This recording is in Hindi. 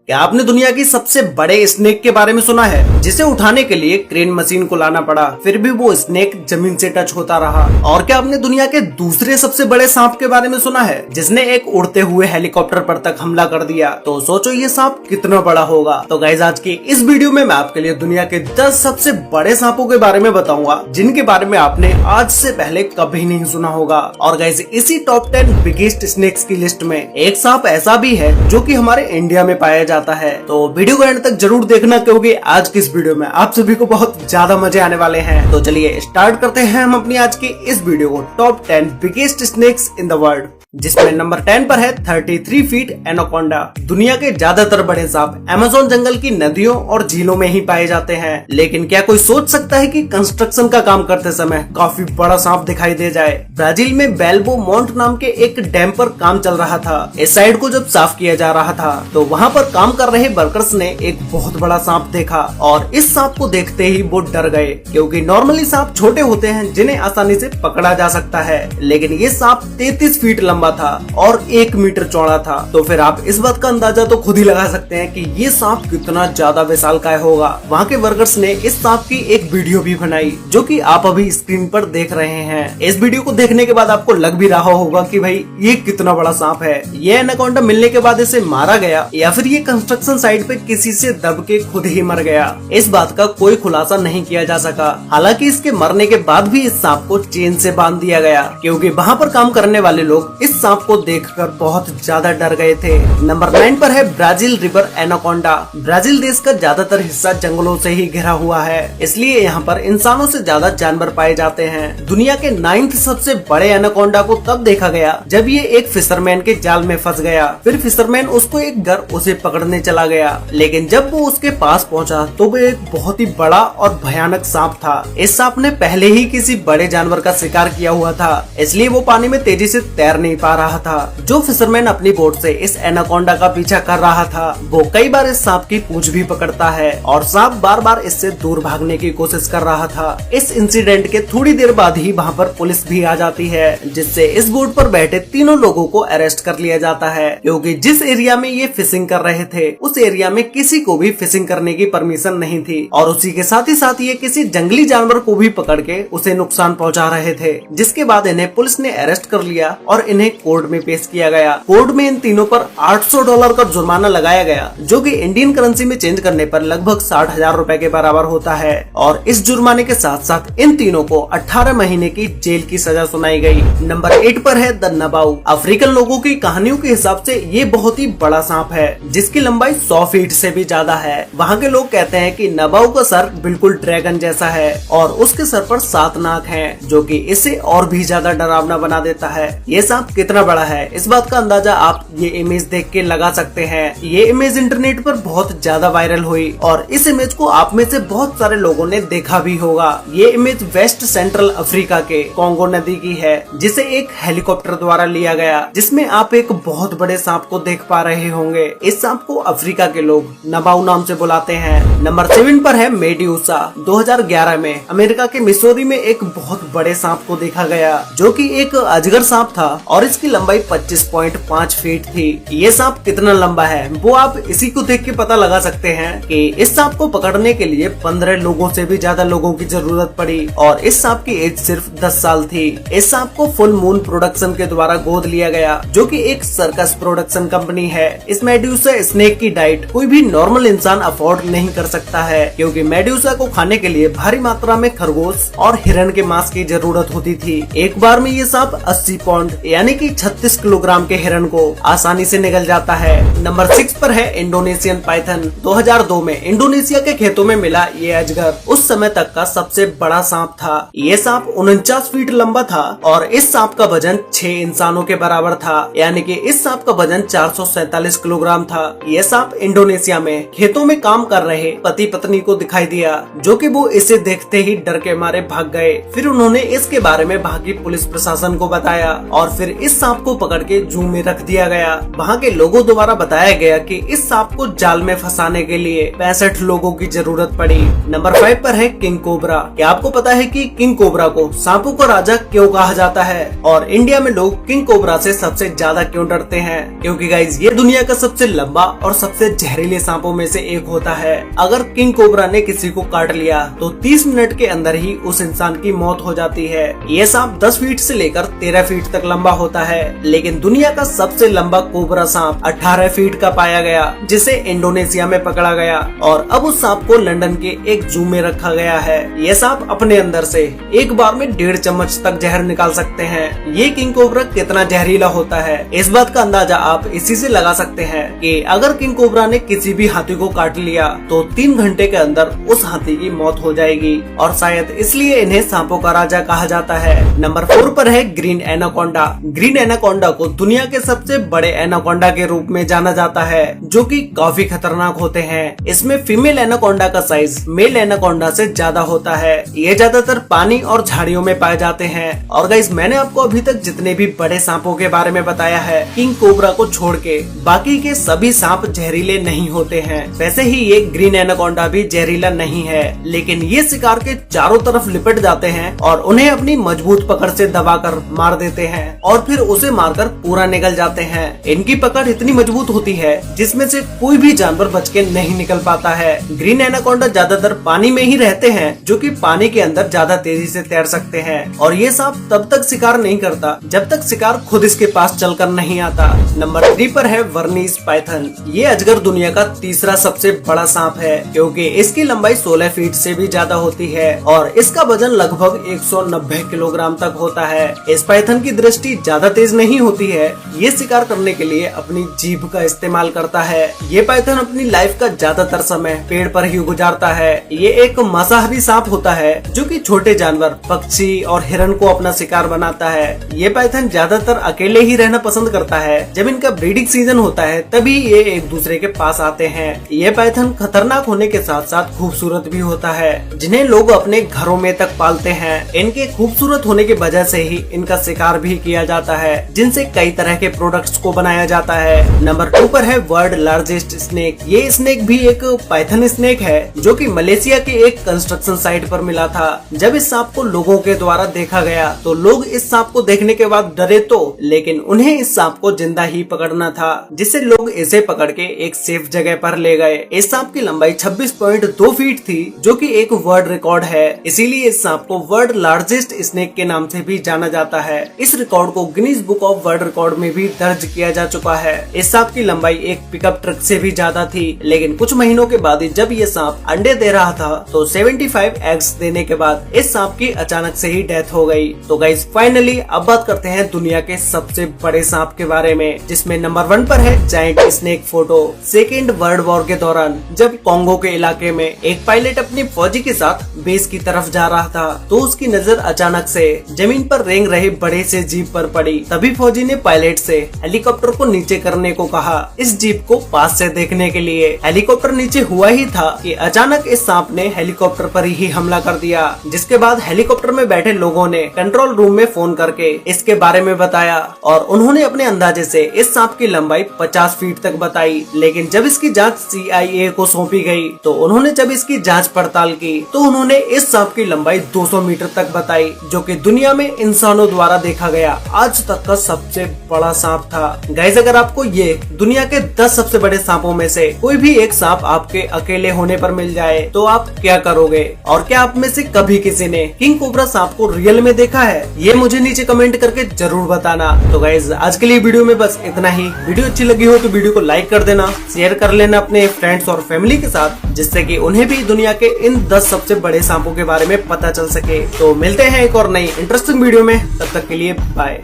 क्या आपने दुनिया की सबसे बड़े स्नेक के बारे में सुना है, जिसे उठाने के लिए क्रेन मशीन को लाना पड़ा, फिर भी वो स्नेक जमीन से टच होता रहा? और क्या आपने दुनिया के दूसरे सबसे बड़े सांप के बारे में सुना है, जिसने एक उड़ते हुए हेलीकॉप्टर पर तक हमला कर दिया? तो सोचो ये सांप कितना बड़ा होगा। तो गाइस, आज की इस वीडियो में मैं आपके लिए दुनिया के 10 सबसे बड़े सांपों के बारे में बताऊंगा, जिनके बारे में आपने आज से पहले कभी नहीं सुना होगा। और गाइस, इसी टॉप 10 बिगेस्ट स्नेक्स की लिस्ट में एक सांप ऐसा भी है जो कि हमारे इंडिया में पाया जाता है। तो वीडियो को एंड तक जरूर देखना, क्योंकि आज की इस वीडियो में आप सभी को बहुत ज्यादा मजे आने वाले हैं। तो चलिए स्टार्ट करते हैं हम अपनी आज की इस वीडियो को top 10 biggest snakes in the world, जिसमें नंबर 10 पर है 33 फीट एनाकोंडा। दुनिया के ज्यादातर बड़े सांप अमेज़न जंगल की नदियों और झीलों में ही पाए जाते हैं, लेकिन क्या कोई सोच सकता है कि कंस्ट्रक्शन का काम करते समय काफी बड़ा सांप दिखाई दे जाए? ब्राजील में बेल्बो मोंट नाम के एक डैम पर काम चल रहा था। इस साइड को जब साफ किया जा रहा था तो वहाँ पर काम कर रहे वर्कर्स ने एक बहुत बड़ा सांप देखा, और इस सांप को देखते ही वो डर गए, क्योंकि नॉर्मली सांप छोटे होते हैं जिन्हें आसानी से पकड़ा जा सकता है, लेकिन ये सांप 33 फीट लंबा था और 1 मीटर चौड़ा था। तो फिर आप इस बात का अंदाजा तो खुद ही लगा सकते हैं कि ये सांप कितना ज्यादा विशालकाय होगा। वहाँ के वर्कर्स ने इस सांप की एक वीडियो भी बनाई, जो कि आप अभी स्क्रीन पर देख रहे हैं। इस वीडियो को देखने के बाद आपको लग भी रहा होगा कि भाई ये कितना बड़ा सांप है। ये एनाकोंडा मिलने के बाद इसे मारा गया या फिर ये कंस्ट्रक्शन साइट पे किसी से दब के खुद ही मर गया, इस बात का कोई खुलासा नहीं किया जा सका। हालांकि इसके मरने के बाद भी इस सांप को चेन से बांध दिया गया, क्योंकि वहाँ पर काम करने वाले लोग इस सांप को देखकर बहुत ज्यादा डर गए थे। नंबर 9 पर है ब्राजील रिवर एनाकोंडा। ब्राजील देश का ज्यादातर हिस्सा जंगलों से ही घिरा हुआ है, इसलिए यहाँ पर इंसानों से ज्यादा जानवर पाए जाते हैं। दुनिया के 9th सबसे बड़े एनाकोंडा को तब देखा गया जब ये एक फिशरमैन के जाल में फंस गया। फिर फिशरमैन उसको एक घर उसे पकड़ने चला गया, लेकिन जब वो उसके पास पहुंचा तो वो एक बहुत ही बड़ा और भयानक सांप था। इस सांप ने पहले ही किसी बड़े जानवर का शिकार किया हुआ था, इसलिए वो पानी में तेजी से तैर नहीं पा रहा था। जो फिशरमैन अपनी बोट से इस एनाकोंडा का पीछा कर रहा था, वो कई बार इस सांप की पूंछ भी पकड़ता है, और सांप बार बार इससे दूर भागने की कोशिश कर रहा था। इस इंसिडेंट के थोड़ी देर बाद ही वहाँ पर पुलिस भी आ जाती है, जिससे इस बोट पर बैठे तीनों लोगों को अरेस्ट कर लिया जाता है, क्योंकि जिस एरिया में ये फिशिंग कर रहे थे उस एरिया में किसी को भी फिशिंग करने की परमिशन नहीं थी, और उसी के साथ ही ये किसी जंगली जानवर को भी पकड़ के उसे नुकसान पहुंचा रहे थे। जिसके बाद इन्हें पुलिस ने अरेस्ट कर लिया और इन्हें कोर्ट में पेश किया गया। कोर्ट में इन तीनों पर $800 का जुर्माना लगाया गया, जो कि इंडियन करेंसी में चेंज करने पर लगभग 60,000 रुपए के बराबर होता है। और इस जुर्माने के साथ साथ इन तीनों को 18 महीने की जेल की सजा सुनाई गई। नंबर 8 पर है द नबाऊ। अफ्रीकन लोगों की कहानियों के हिसाब से ये बहुत ही बड़ा सांप है, जिसकी लंबाई 100 फीट से भी ज्यादा है। वहाँ के लोग कहते हैं कि नबाऊ का सर बिल्कुल ड्रैगन जैसा है, और उसके सर पर 7 नाक हैं, जो कि इसे और भी ज्यादा डरावना बना देता है। ये सांप कितना बड़ा है, इस बात का अंदाजा आप ये इमेज देख के लगा सकते हैं। ये इमेज इंटरनेट पर बहुत ज्यादा वायरल हुई, और इस इमेज को आप में से बहुत सारे लोगों ने देखा भी होगा। ये इमेज वेस्ट सेंट्रल अफ्रीका के कॉन्गो नदी की है, जिसे एक हेलीकॉप्टर द्वारा लिया गया, जिसमें आप एक बहुत बड़े सांप को देख पा रहे होंगे। इस सांप को अफ्रीका के लोग नबाऊ नाम से बुलाते हैं। नंबर 7 पर है मेड्यूसा। 2011 में अमेरिका के मिसौरी में एक बहुत बड़े सांप को देखा गया, जो कि एक अजगर सांप था, और इसकी लंबाई 25.5 फीट थी। ये सांप कितना लंबा है वो आप इसी को देख के पता लगा सकते हैं कि इस सांप को पकड़ने के लिए 15 लोगों से भी ज्यादा लोगों की जरूरत पड़ी, और इस सांप की एज सिर्फ 10 साल थी। इस सांप को फुल मून प्रोडक्शन के द्वारा गोद लिया गया, जो कि एक सर्कस प्रोडक्शन कंपनी है। इस मेड्यूसा स्नेक की डाइट कोई भी नॉर्मल इंसान अफोर्ड नहीं कर सकता है, क्योंकि मेड्यूसा को खाने के लिए भारी मात्रा में खरगोश और हिरण के मांस की जरूरत होती थी। एक बार में ये सांप 80 पाउंड यानी कि 36 किलोग्राम के हिरण को आसानी से निगल जाता है। नंबर 6 पर है इंडोनेशियन पाइथन। 2002 में इंडोनेशिया के खेतों में मिला ये अजगर उस समय तक का सबसे बड़ा सांप था। ये सांप 49 फीट लंबा था, और इस सांप का वजन 6 इंसानों के बराबर था, यानी कि इस सांप का वजन 447 किलोग्राम था। ये सांप इंडोनेशिया में खेतों में काम कर रहे पति पत्नी को दिखाई दिया, जो कि वो इसे देखते ही डर के मारे भाग गए। फिर उन्होंने इसके बारे में भागी पुलिस प्रशासन को बताया, और फिर इस सांप को पकड़ के जू में रख दिया गया। वहाँ के लोगों द्वारा बताया गया कि इस सांप को जाल में फंसाने के लिए 65 लोगों की जरूरत पड़ी। नंबर 5 पर है किंग कोबरा। क्या आपको पता है कि किंग कोबरा को सांपों का राजा क्यों कहा जाता है और इंडिया में लोग किंग कोबरा से सबसे ज्यादा क्यों डरते हैं? क्योंकि गाइज ये दुनिया का सबसे लंबा और सबसे जहरीले सांपों में से एक होता है। अगर किंग कोबरा ने किसी को काट लिया तो 30 मिनट के अंदर ही उस इंसान की मौत हो जाती है। ये सांप 10 फीट से लेकर 13 फीट तक लंबा होता है, लेकिन दुनिया का सबसे लंबा कोबरा सांप 18 फीट का पाया गया, जिसे इंडोनेशिया में पकड़ा गया और अब उस सांप को लंदन के एक जू में रखा गया है। ये सांप अपने अंदर से एक बार में 1.5 चम्मच तक जहर निकाल सकते हैं। ये किंग कोबरा कितना जहरीला होता है, इस बात का अंदाजा आप इसी से लगा सकते हैं कि अगर किंग कोबरा ने किसी भी हाथी को काट लिया तो 3 घंटे के अंदर उस हाथी की मौत हो जाएगी और शायद इसलिए इन्हें सांपों का राजा कहा जाता है। नंबर 4 पर है ग्रीन एनाकोंडा। ग्रीन एनाकोंडा को दुनिया के सबसे बड़े एनाकोंडा के रूप में जाना जाता है, जो कि काफी खतरनाक होते हैं। इसमें फीमेल एनाकोंडा का साइज मेल एनाकोंडा से ज्यादा होता है। ये ज्यादातर पानी और झाड़ियों में पाए जाते हैं। और गाइस, मैंने आपको अभी तक जितने भी बड़े सांपों के बारे में बताया है, किंग कोबरा को छोड़ के बाकी के सभी सांप जहरीले नहीं होते हैं। वैसे ही ये ग्रीन एनाकोंडा भी जहरीला नहीं है, लेकिन ये शिकार के चारों तरफ लिपट जाते हैं और उन्हें अपनी मजबूत पकड़ से दबाकर मार देते हैं और फिर उसे मारकर पूरा निकल जाते हैं। इनकी पकड़ इतनी मजबूत होती है जिसमें से कोई भी जानवर बच के नहीं निकल पाता है। ग्रीन एनाकोंडा ज्यादातर पानी में ही रहते हैं, जो कि पानी के अंदर ज्यादा तेजी से तैर सकते हैं और ये सांप तब तक शिकार नहीं करता जब तक शिकार खुद इसके पास चलकर नहीं आता। नंबर 3 पर है वर्नीस पाइथन। ये अजगर दुनिया का तीसरा सबसे बड़ा सांप है, क्योंकि इसकी लंबाई 16 फीट से भी ज्यादा होती है और इसका वजन लगभग 190 किलोग्राम तक होता है। इस पाइथन की दृष्टि ज्यादा तेज नहीं होती है। ये शिकार करने के लिए अपनी जीभ का इस्तेमाल करता है। ये पाइथन अपनी लाइफ का ज्यादातर समय पेड़ पर ही गुजारता है। ये एक मांसाहारी सांप होता है जो कि छोटे जानवर, पक्षी और हिरन को अपना शिकार बनाता है। ये पाइथन ज्यादातर अकेले ही रहना पसंद करता है। जब इनका ब्रीडिंग सीजन होता है तभी ये एक दूसरे के पास आते हैं। ये पाइथन खतरनाक होने के साथ साथ खूबसूरत भी होता है, जिन्हें लोग अपने घरों में तक पालते हैं। इनके खूबसूरत होने की वजह से ही इनका शिकार भी किया जाता है, जिनसे कई तरह के प्रोडक्ट्स को बनाया जाता है। नंबर 2 पर है वर्ल्ड लार्जेस्ट स्नेक। ये स्नेक भी एक पाइथन स्नेक है, जो कि मलेशिया के एक कंस्ट्रक्शन साइट पर मिला था। जब इस सांप को लोगों के द्वारा देखा गया तो लोग इस सांप को देखने के बाद डरे तो, लेकिन उन्हें इस सांप को जिंदा ही पकड़ना था, जिससे लोग इसे पकड़ के एक सेफ जगह पर ले गए। इस सांप की लंबाई 26.2 फीट थी, जो कि एक वर्ल्ड रिकॉर्ड है। इसीलिए इस सांप को वर्ल्ड लार्जेस्ट स्नेक के नाम से भी जाना जाता है। इस रिकॉर्ड को Guinness book of world record में भी दर्ज किया जा चुका है। इस सांप की लंबाई एक पिकअप ट्रक से भी ज्यादा थी, लेकिन कुछ महीनों के बाद जब ये सांप अंडे दे रहा था तो 75 एग्स देने के बाद इस सांप की अचानक से ही डेथ हो गई। तो गाइस, फाइनली अब बात करते हैं दुनिया के सबसे बड़े सांप के बारे में, जिसमें नंबर 1 पर है giant snake photo. Second world war के दौरान जब कॉन्गो के इलाके में एक पायलट अपनी फौजी के साथ बेस की तरफ जा रहा था तो उसकी नजर अचानक से जमीन पर रेंग रहे बड़े से जीप पर पड़ी। तभी फौजी ने पायलट से हेलीकॉप्टर को नीचे करने को कहा, इस जीप को पास से देखने के लिए। हेलीकॉप्टर नीचे हुआ ही था कि अचानक इस सांप ने हेलीकॉप्टर पर ही हमला कर दिया, जिसके बाद हेलीकॉप्टर में बैठे लोगों ने कंट्रोल रूम में फोन करके इसके बारे में बताया और उन्होंने अपने अंदाजे से इस सांप की लंबाई 50 फीट तक बताई। लेकिन जब इसकी जांच CIA को सौंपी गई तो उन्होंने जब इसकी जांच पड़ताल की तो उन्होंने इस सांप की लंबाई 200 मीटर तक बताई, जो कि दुनिया में इंसानों द्वारा देखा गया आज तक का सबसे बड़ा सांप था। गाइस, अगर आपको ये दुनिया के 10 सबसे बड़े सांपों में से कोई भी एक सांप आपके अकेले होने पर मिल जाए तो आप क्या करोगे? और क्या आप में से कभी किसी ने किंग कोबरा सांप को रियल में देखा है? ये मुझे नीचे कमेंट करके जरूर बताना। तो गाइस, आज के लिए वीडियो में बस इतना ही। वीडियो अच्छी लगी हो तो वीडियो को लाइक कर देना, शेयर कर लेना अपने फ्रेंड्स और फैमिली के साथ, जिससे कि उन्हें भी दुनिया के इन 10 सबसे बड़े सांपों के बारे में पता चल सके। तो मिलते हैं एक और नई इंटरेस्टिंग वीडियो में, तब तक के लिए बाय।